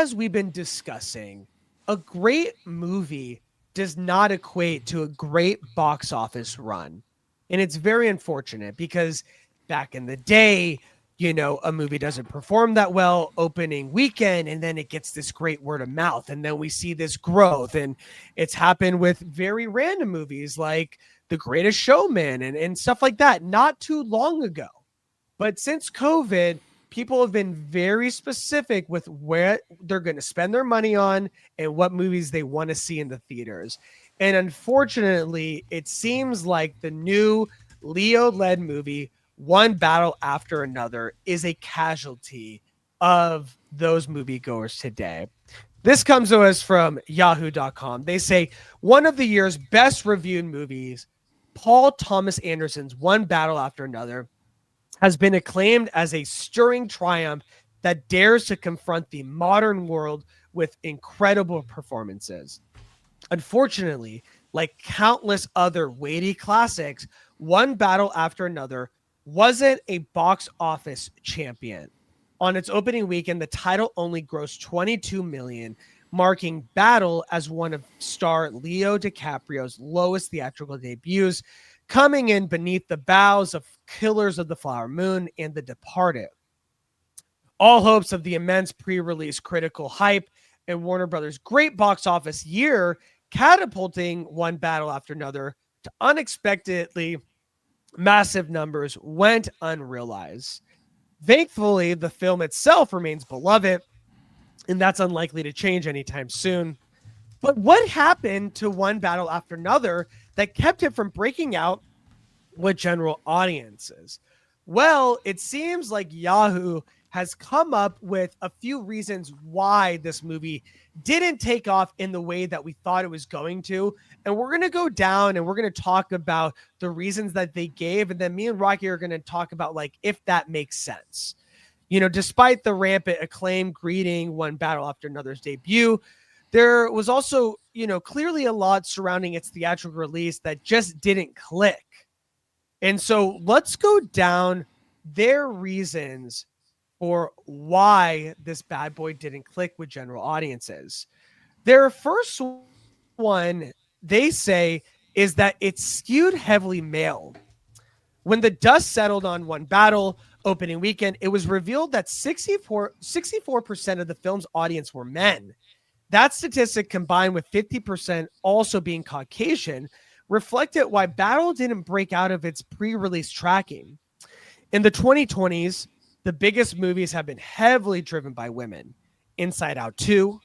as we've been discussing, a great movie does not equate to a great box office run. And it's very unfortunate because back in the day, a movie doesn't perform that well opening weekend, and then it gets this great word of mouth. And then we see this growth. And it's happened with very random movies like The Greatest Showman and stuff like that not too long ago. But since COVID, people have been very specific with where they're going to spend their money on and what movies they want to see in the theaters. And unfortunately, it seems like the new Leo-led movie, One Battle After Another, is a casualty of those moviegoers today. This comes to us from yahoo.com. They say one of the year's best reviewed movies, Paul Thomas Anderson's One Battle After Another, has been acclaimed as a stirring triumph that dares to confront the modern world with incredible performances. Unfortunately, like countless other weighty classics, One Battle After Another wasn't a box office champion. On its opening weekend, the title only grossed $22 million, marking Battle as one of star Leo DiCaprio's lowest theatrical debuts, coming in beneath the bows of Killers of the Flower Moon and The Departed. All hopes of the immense pre-release critical hype and Warner Brothers' great box office year catapulting One Battle After Another to unexpectedly massive numbers went unrealized. Thankfully, the film itself remains beloved, and that's unlikely to change anytime soon. But what happened to One Battle After Another that kept it from breaking out with general audiences? Well, it seems like Yahoo has come up with a few reasons why this movie didn't take off in the way that we thought it was going to. And we're going to go down and we're going to talk about the reasons that they gave. And then me and Rocky are going to talk about like if that makes sense. Despite the rampant acclaim greeting One Battle After Another's debut, there was also, clearly a lot surrounding its theatrical release that just didn't click. And so let's go down their reasons for why this bad boy didn't click with general audiences. Their first one, they say, is that it's skewed heavily male. When the dust settled on One Battle opening weekend, it was revealed that 64% of the film's audience were men. That statistic, combined with 50% also being Caucasian, reflected why Battle didn't break out of its pre-release tracking. In the 2020s, the biggest movies have been heavily driven by women. Inside Out 2,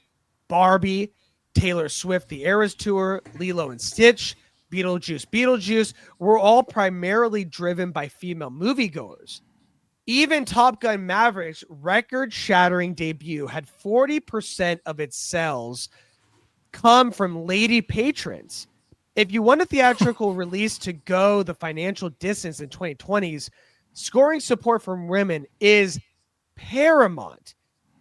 Barbie, Taylor Swift, The Eras Tour, Lilo and Stitch, Beetlejuice were all primarily driven by female moviegoers. Even Top Gun Maverick's record-shattering debut had 40% of its sales come from lady patrons. If you want a theatrical release to go the financial distance in 2020s, scoring support from women is paramount.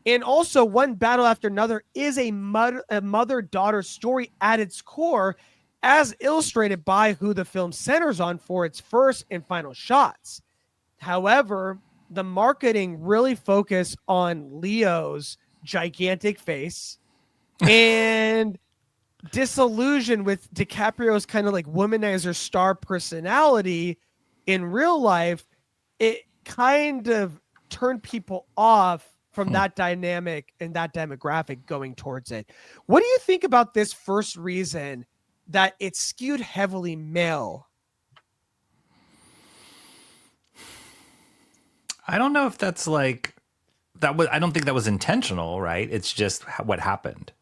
And also, One Battle After Another is a mother-daughter story at its core, as illustrated by who the film centers on for its first and final shots. However, the marketing really focused on Leo's gigantic face and disillusion with DiCaprio's kind of like womanizer star personality in real life. It kind of turned people off from that dynamic and that demographic going towards it. What do you think about this first reason that it's skewed heavily male? I don't know if that's like that was. I don't think that was intentional, right? It's just what happened.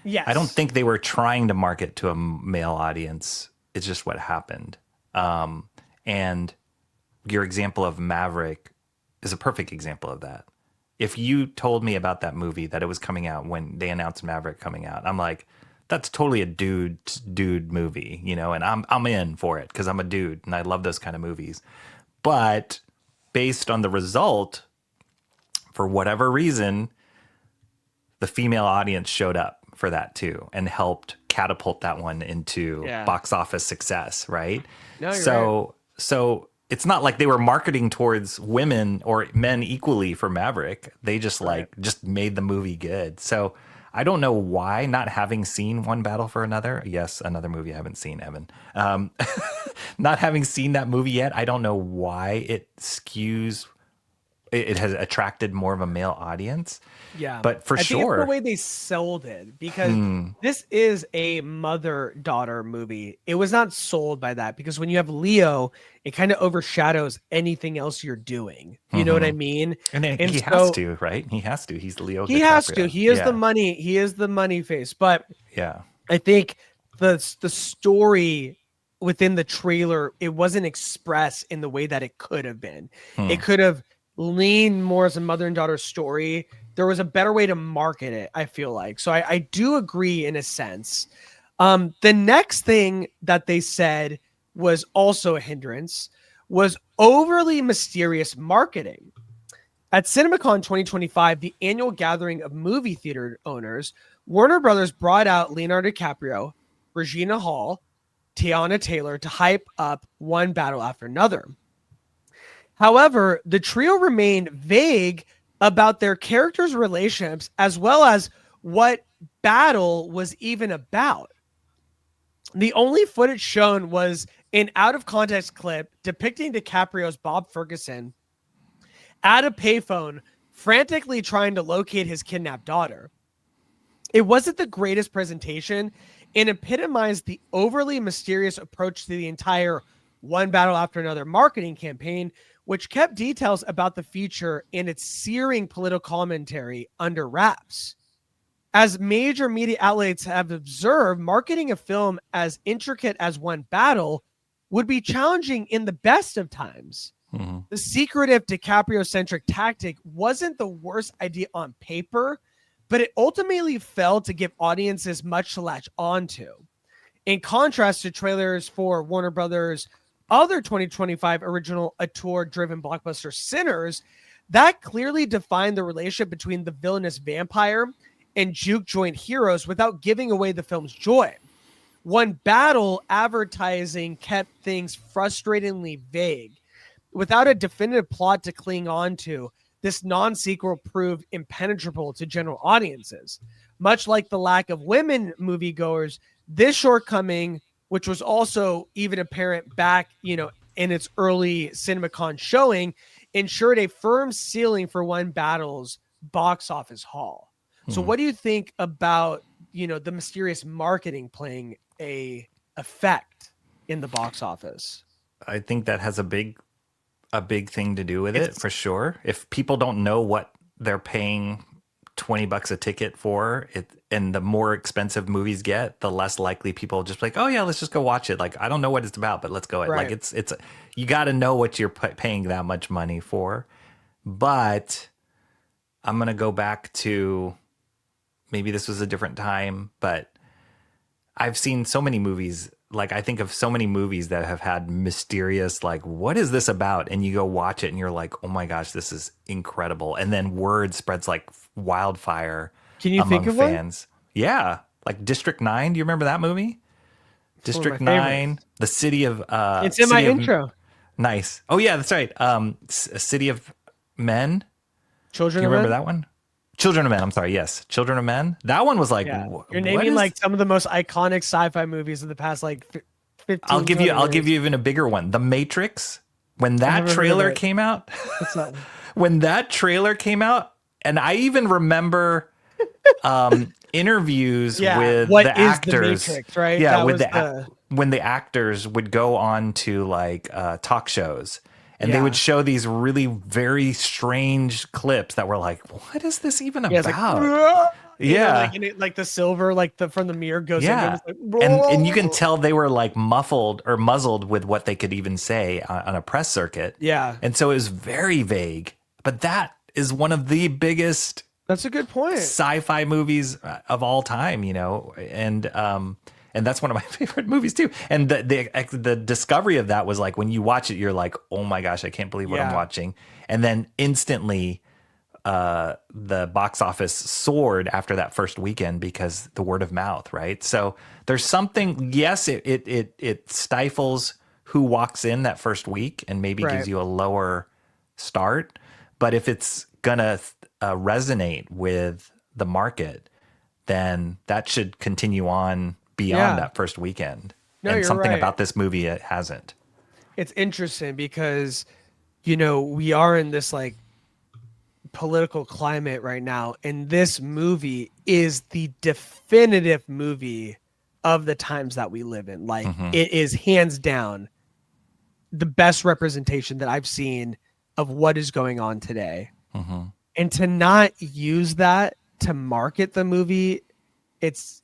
Yes. I don't think they were trying to market to a male audience. It's just what happened. And your example of Maverick is a perfect example of that. If you told me about that movie, that it was coming out when they announced Maverick coming out, I'm like, that's totally a dude movie, and I'm in for it because I'm a dude and I love those kind of movies. But based on the result, for whatever reason, the female audience showed up for that too and helped catapult that one into box office success, right? No, you're right. So it's not like they were marketing towards women or men equally for Maverick. They just Right. just made the movie good. So I don't know why, not having seen One Battle for Another. Yes, another movie I haven't seen, Evan. Not having seen that movie yet, I don't know why it has attracted more of a male audience. Yeah. But for I think it's the sure, way they sold it because this is a mother-daughter movie. It was not sold by that because when you have Leo, it kind of overshadows anything else you're doing. You know what I mean? and then And he has so to, right? He has to. He's Leo he has to. DiCaprio. He is the Yeah, money. He is the money face. But yeah. I think the story within the trailer, it wasn't expressed in the way that it could have been. Hmm. It could have leaned more as a mother and daughter story. There was a better way to market it, I feel like. So I do agree in a sense. The next thing that they said was also a hindrance was overly mysterious marketing. At CinemaCon 2025, the annual gathering of movie theater owners, Warner Brothers brought out Leonardo DiCaprio, Regina Hall, Tiana Taylor to hype up One Battle After Another. However, the trio remained vague about their characters' relationships as well as what battle was even about. The only footage shown was an out of context clip depicting DiCaprio's Bob Ferguson at a payphone, frantically trying to locate his kidnapped daughter. It wasn't the greatest presentation and epitomized the overly mysterious approach to the entire One Battle After Another marketing campaign, which kept details about the feature and its searing political commentary under wraps. As major media outlets have observed, marketing a film as intricate as One Battle would be challenging in the best of times. Mm-hmm. The secretive DiCaprio-centric tactic wasn't the worst idea on paper, but it ultimately failed to give audiences much to latch onto. In contrast to trailers for Warner Brothers' other 2025 original auteur-driven blockbuster Sinners, that clearly defined the relationship between the villainous vampire and juke joint heroes without giving away the film's joy. One Battle advertising kept things frustratingly vague. Without a definitive plot to cling on to, this non-sequel proved impenetrable to general audiences. Much like the lack of women moviegoers, this shortcoming, which was also even apparent back, in its early CinemaCon showing, ensured a firm ceiling for One Battle's box office haul. So what do you think about, the mysterious marketing playing a effect in the box office? I think that has a big thing to do with it It's for sure. If people don't know what they're paying $20 a ticket for it, and the more expensive movies get, the less likely people just like, oh yeah, let's just go watch it. Like, I don't know what it's about, but let's go. right. Like it's you got to know what you're paying that much money for. But I'm going to go back to, maybe this was a different time, but I've seen so many movies. Like, I think of so many movies that have had mysterious, like, what is this about? And you go watch it and you're like, oh my gosh, this is incredible. And then word spreads like wildfire Can you think among of one? fans. Yeah. Like District 9. Do you remember that movie? It's one of District my 9, favorites. the city of, It's in my intro. nice. Oh yeah, that's right. A City of Men. Do Children you of remember Men? that one? Children of Men. I'm sorry. Yes. Children of Men. That one was like, Yeah. You're what naming is like some of the most iconic sci-fi movies of the past like 15 I'll 20 give years. you even a bigger one. The Matrix. When I've that never heard of trailer it. came out, What's that? when that trailer came out, and I even remember interviews Yeah. with What the is the actors. Matrix, right? Yeah, That with was the when the actors would go on to like talk shows, and they would yeah. show these really very strange clips that were like, what is this even Yeah, it's like about? like Yeah. like the silver like the from the mirror goes into him. Yeah. It's like And you can tell they were like muffled or muzzled with what they could even say on a press circuit. yeah. And so it was very vague. But that is one of the biggest That's a good point. sci-fi movies of all time, and that's one of my favorite movies too. And the discovery of that was like, when you watch it, you're like, oh my gosh, I can't believe what I'm Yeah. watching. And then instantly the box office soared after that first weekend because the word of mouth, right? So there's something, yes, it stifles who walks in that first week and maybe Right. gives you a lower start. But if it's gonna resonate with the market, then that should continue on beyond Yeah. that first weekend. No, And you're something right. about this movie it hasn't. It's interesting because, we are in this like political climate right now, and this movie is the definitive movie of the times that we live in. Like, Hmm. it is hands down the best representation that I've seen of what is going on today. Hmm. And to not use that to market the movie, it's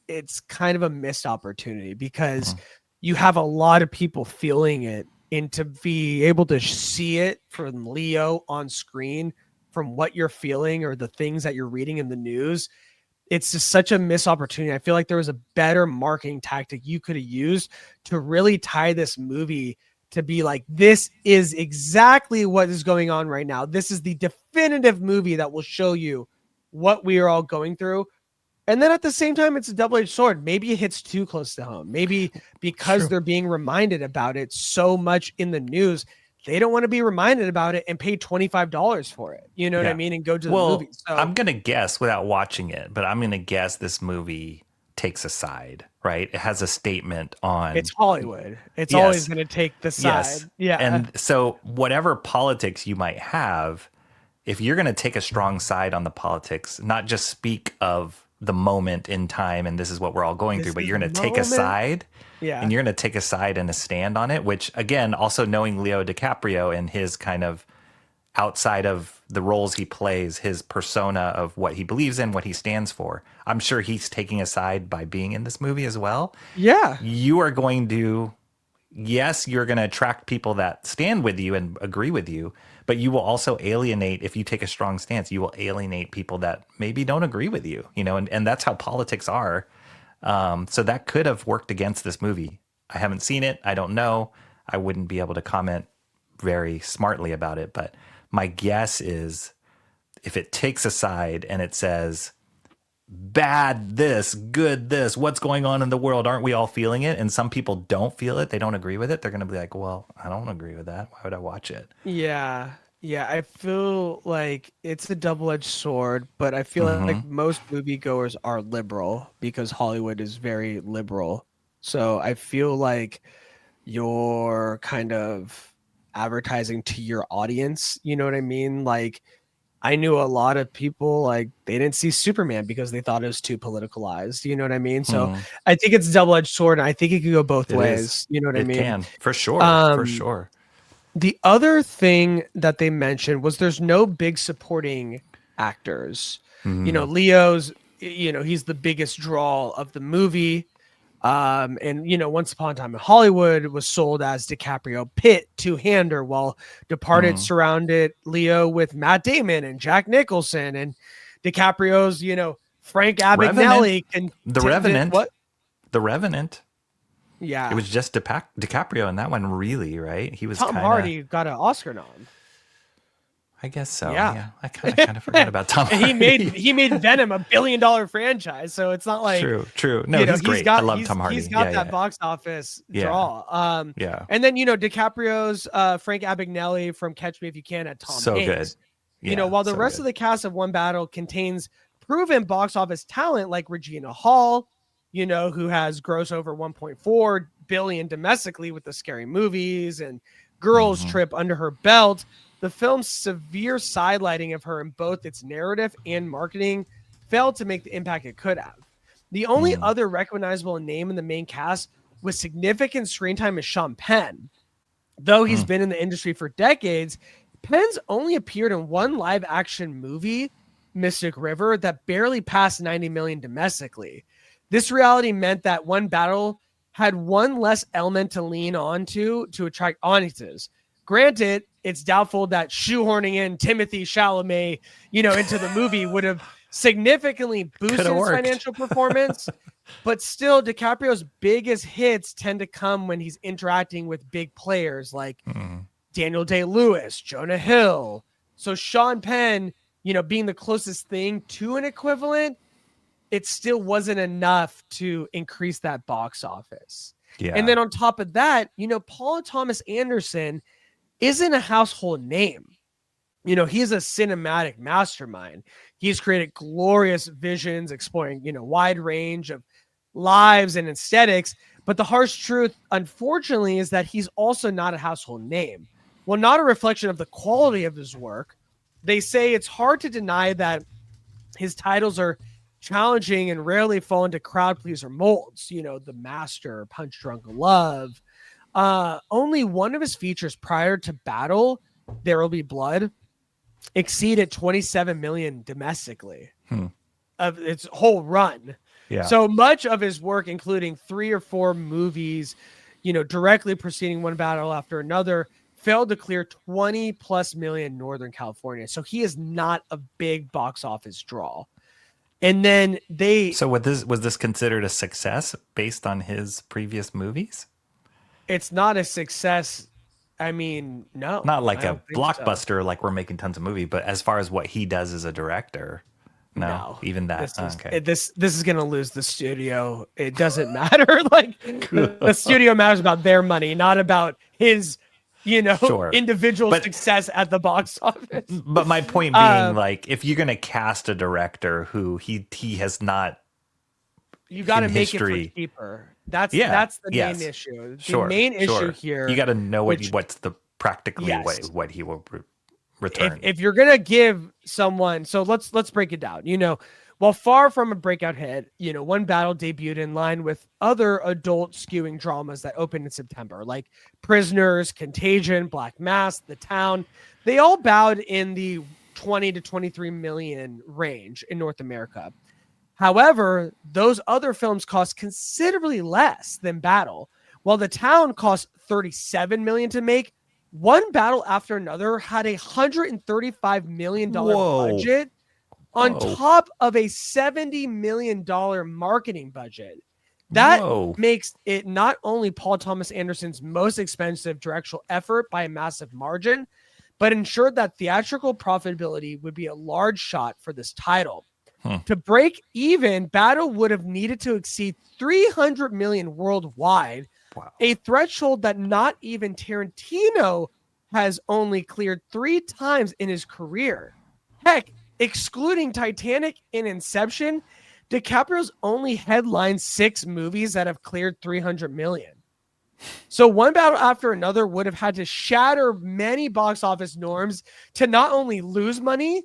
kind of a missed opportunity, because Hmm. you have a lot of people feeling it, and to be able to see it from Leo on screen, from what you're feeling or the things that you're reading in the news, it's just such a missed opportunity. I feel like there was a better marketing tactic you could have used to really tie this movie to be like, this is exactly what is going on right now. This is the definitive movie that will show you what we are all going through. And then at the same time, it's a double-edged sword. Maybe it hits too close to home. Maybe because True. they're being reminded about it so much in the news, they don't want to be reminded about it and pay $25 for it. You know what I Yeah. mean? And go to the movie. Well, So I'm going to guess without watching it, but I'm going to guess this movie takes a side, right? It has a statement it's on, Hollywood. It's always yes, going to take the yes. side. Yeah. And so, whatever politics you might have, if you're going to take a strong side on the politics, not just speak of the moment in time and this is what we're all going through, This but is you're the going to take a moment. side and Yeah. you're going to take a side and a stand on it, which again, also knowing Leo DiCaprio and his kind of outside of the roles he plays, his persona of what he believes in, what he stands for. I'm sure he's taking a side by being in this movie as well. Yeah. You are going to, yes, you're going to attract people that stand with you and agree with you, but you will also alienate, if you take a strong stance, you will alienate people that maybe don't agree with you, and that's how politics are. So that could have worked against this movie. I haven't seen it. I don't know. I wouldn't be able to comment very smartly about it, but my guess is if it takes a side and it says bad this, good this, what's going on in the world, aren't we all feeling it? And some people don't feel it, they don't agree with it, they're going to be like, well, I don't agree with that, why would I watch it? Yeah. Yeah. I feel like it's a double-edged sword, but I feel Hmm. like most moviegoers are liberal because Hollywood is very liberal. So I feel like you're kind of advertising to your audience. You know what I mean? Like, I knew a lot of people, like, they didn't see Superman because they thought it was too politicalized. You know what I mean? So Hmm. I think it's a double-edged sword, and I think it could go both It is. ways. You know what I It mean? can, for sure, for Um, sure. the other thing that they mentioned was there's no big supporting actors. Hmm. Leo's, he's the biggest draw of the movie. And Once Upon a Time in Hollywood was sold as DiCaprio Pitt two-hander, while Departed Hmm. surrounded Leo with Matt Damon and Jack Nicholson, and DiCaprio's, Frank Revenant. Abagnale The contended Revenant. what? The Revenant. It Yeah. was just DiCaprio in that one, really, right? He was Tom kind of, Hardy got an Oscar nom. I guess so. Yeah. Yeah, I kind of forgot about Tom And he made Hardy. he made Venom $1 billion franchise, so it's not like, True, true. No, he's he's great. I got love Tom he's Hardy. got Yeah, that yeah, box office yeah, draw. yeah. And then DiCaprio's Frank Abagnale from Catch Me If You Can at Tom So good. Hanks. Yeah, While the so rest good. of the cast of One Battle contains proven box office talent like Regina Hall, who has gross over 1.4 billion domestically with the Scary Movies and Girls Hmm. Trip under her belt. The film's severe sidelighting of her in both its narrative and marketing failed to make the impact it could have. The only Mm. other recognizable name in the main cast with significant screen time is Sean Penn. Though he's Mm. been in the industry for decades, Penn's only appeared in one live action movie, Mystic River, that barely passed 90 million domestically. This reality meant that One Battle had one less element to lean on to attract audiences. Granted, it's doubtful that shoehorning in Timothy Chalamet, into the movie would have significantly Could boosted have its worked. financial performance. But still, DiCaprio's biggest hits tend to come when he's interacting with big players like Mm. Daniel Day-Lewis, Jonah Hill. So Sean Penn, being the closest thing to an equivalent, it still wasn't enough to increase that box office. And Yeah. then on top of that, Paul Thomas Anderson isn't a household name. He's a cinematic mastermind. He's created glorious visions exploring, wide range of lives and aesthetics. But the harsh truth, unfortunately, is that he's also not a household name. Well, not a reflection of the quality of his work. They say it's hard to deny that his titles are challenging and rarely fall into crowd pleaser molds. The Master, Punch Drunk Love. Only one of his features prior to Battle, There Will Be Blood, exceeded 27 million domestically of its whole run. Yeah. So much of his work, including 3 or 4 movies, directly preceding one battle after another, failed to clear 20 plus million Northern California. So he is not a big box office draw. And then So was this considered a success based on his previous movies? it's not a success. I mean, no. Not like I a don't think so. blockbuster, like we're making tons of movies, but as far as what he does as a director, no, even that. This is gonna lose the studio. It doesn't matter. Like the studio matters about their money, not about his, Sure. individual success at the box office. But my point being, like, if you're gonna cast a director who he has not, you got to make history. it for cheaper. That's the main issue. The main issue here. You got to know what's the practically what he will return. If you're gonna give someone, so let's break it down. While far from a breakout hit, One Battle debuted in line with other adult skewing dramas that opened in September, like Prisoners, Contagion, Black Mass, The Town. They all bowed in the 20 to 23 million range in North America. However, those other films cost considerably less than Battle. While The Town cost 37 million to make, One Battle After Another had a $135 million budget on top of a $70 million marketing budget. That makes it not only Paul Thomas Anderson's most expensive directorial effort by a massive margin, but ensured that theatrical profitability would be a large shot for this title. To break even, Battle would have needed to exceed 300 million worldwide, a threshold that not even Tarantino has only cleared 3 times in his career. Heck, excluding Titanic and Inception, DiCaprio's only headlined 6 movies that have cleared 300 million. So One Battle After Another would have had to shatter many box office norms to not only lose money,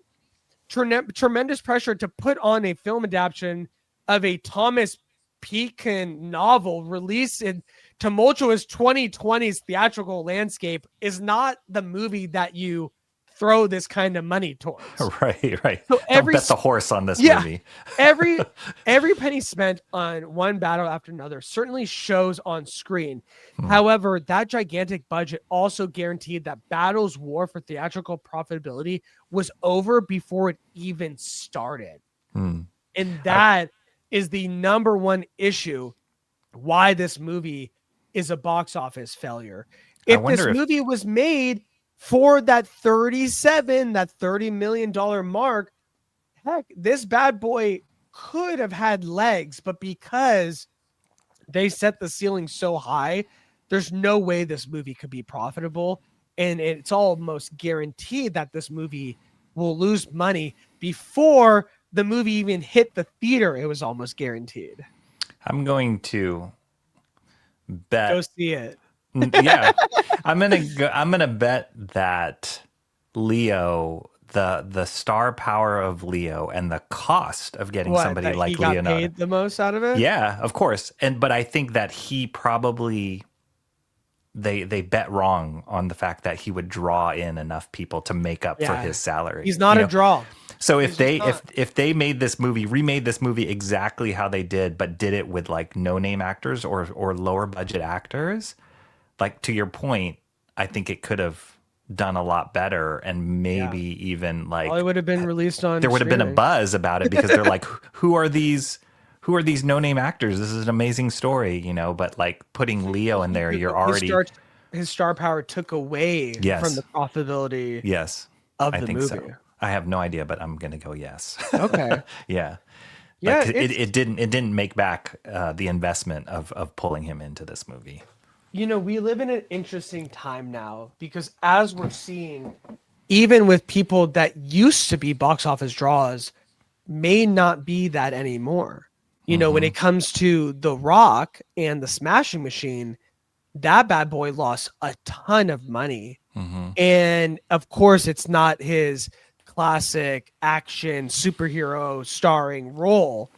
tremendous pressure to put on a film adaptation of a Thomas Pynchon novel released in tumultuous 2020s theatrical landscape is not the movie that you throw this kind of money towards. Right. So don't bet the horse on this movie. every penny spent on One Battle After Another certainly shows on screen. However, that gigantic budget also guaranteed that Battle's war for theatrical profitability was over before it even started. And that is the number one issue why this movie is a box office failure. If this movie was made for that $30 million mark, heck, this bad boy could have had legs, but because they set the ceiling so high, there's no way this movie could be profitable. And it's almost guaranteed that this movie will lose money before the movie even hit the theater. It was almost guaranteed. I'm going to bet. Go see it. Yeah, I'm gonna bet that Leo, the star power of Leo, and the cost of getting somebody like he got Leonardo, paid the most out of it. Yeah, of course. But I think that he probably they bet wrong on the fact that he would draw in enough people to make up for his salary. He's not a draw. So if they made this movie, remade this movie exactly how they did, but did it with like no name actors or lower budget actors, like to your point, I think it could have done a lot better, and maybe even like it would have been released on. There would have been a buzz about it because they're like, who are these no name actors? This is an amazing story, But like putting Leo in there, you're already his star power took away from the profitability. Yes, of I the think movie. so. I have no idea, but I'm gonna go yes. Okay. Yeah. Yeah, Like it didn't make back the investment of pulling him into this movie. we live in an interesting time now because as we're seeing, even with people that used to be box office draws, may not be that anymore. When Mm-hmm. it comes to The Rock and the Smashing Machine, that bad boy lost a ton of money. Mm-hmm. And of course, it's not his classic action superhero starring role,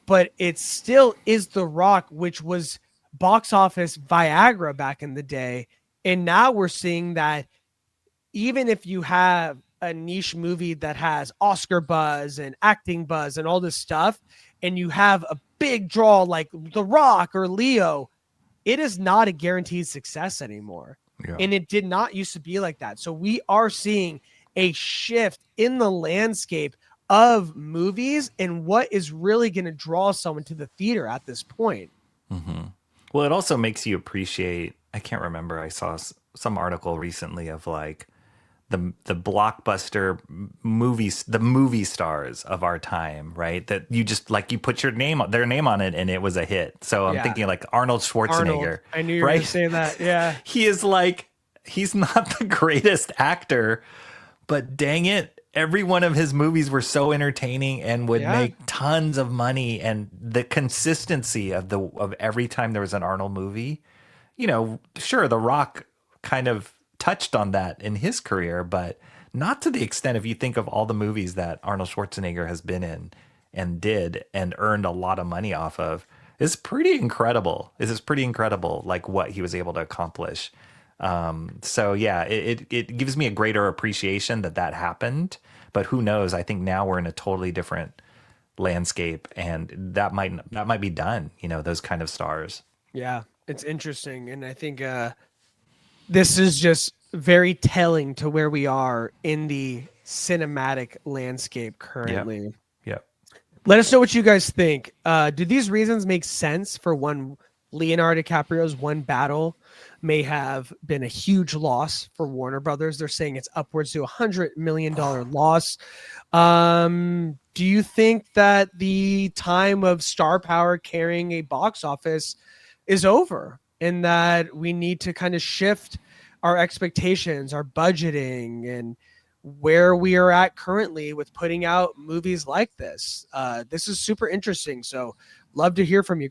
but it still is The Rock, which was box office Viagra back in the day. And now we're seeing that even if you have a niche movie that has Oscar buzz and acting buzz and all this stuff, and you have a big draw like The Rock or Leo, it is not a guaranteed success anymore. Yeah. And it did not used to be like that. So we are seeing a shift in the landscape of movies and what is really going to draw someone to the theater at this point. Mm-hmm. Well, it also makes you appreciate. I can't remember. I saw some article recently of like the blockbuster movies, the movie stars of our time, right? That you just like you put their name on it, and it was a hit. So I'm Yeah. thinking like Arnold Arnold. Schwarzenegger, I knew you were going to right? say that. Yeah. He is like he's not the greatest actor, but dang it, every one of his movies were so entertaining and would Yeah. make tons of money. And the consistency of every time there was an Arnold movie, sure, The Rock kind of touched on that in his career, but not to the extent if you think of all the movies that Arnold Schwarzenegger has been in and did and earned a lot of money off of. It's pretty incredible. This is pretty incredible, like what he was able to accomplish. So yeah, it gives me a greater appreciation that happened. But who knows? I think now we're in a totally different landscape, and that might be done. Those kind of stars. Yeah. It's interesting. And I think this is just very telling to where we are in the cinematic landscape Yep. currently. Yep. Let us know what you guys think. Do these reasons make sense for when Leonardo DiCaprio's One Battle may have been a huge loss for Warner Brothers? They're saying it's upwards to $100 million loss. Do you think that the time of star power carrying a box office is over and that we need to kind of shift our expectations, our budgeting, and where we are at currently with putting out movies like this? This is super interesting. So, love to hear from you guys.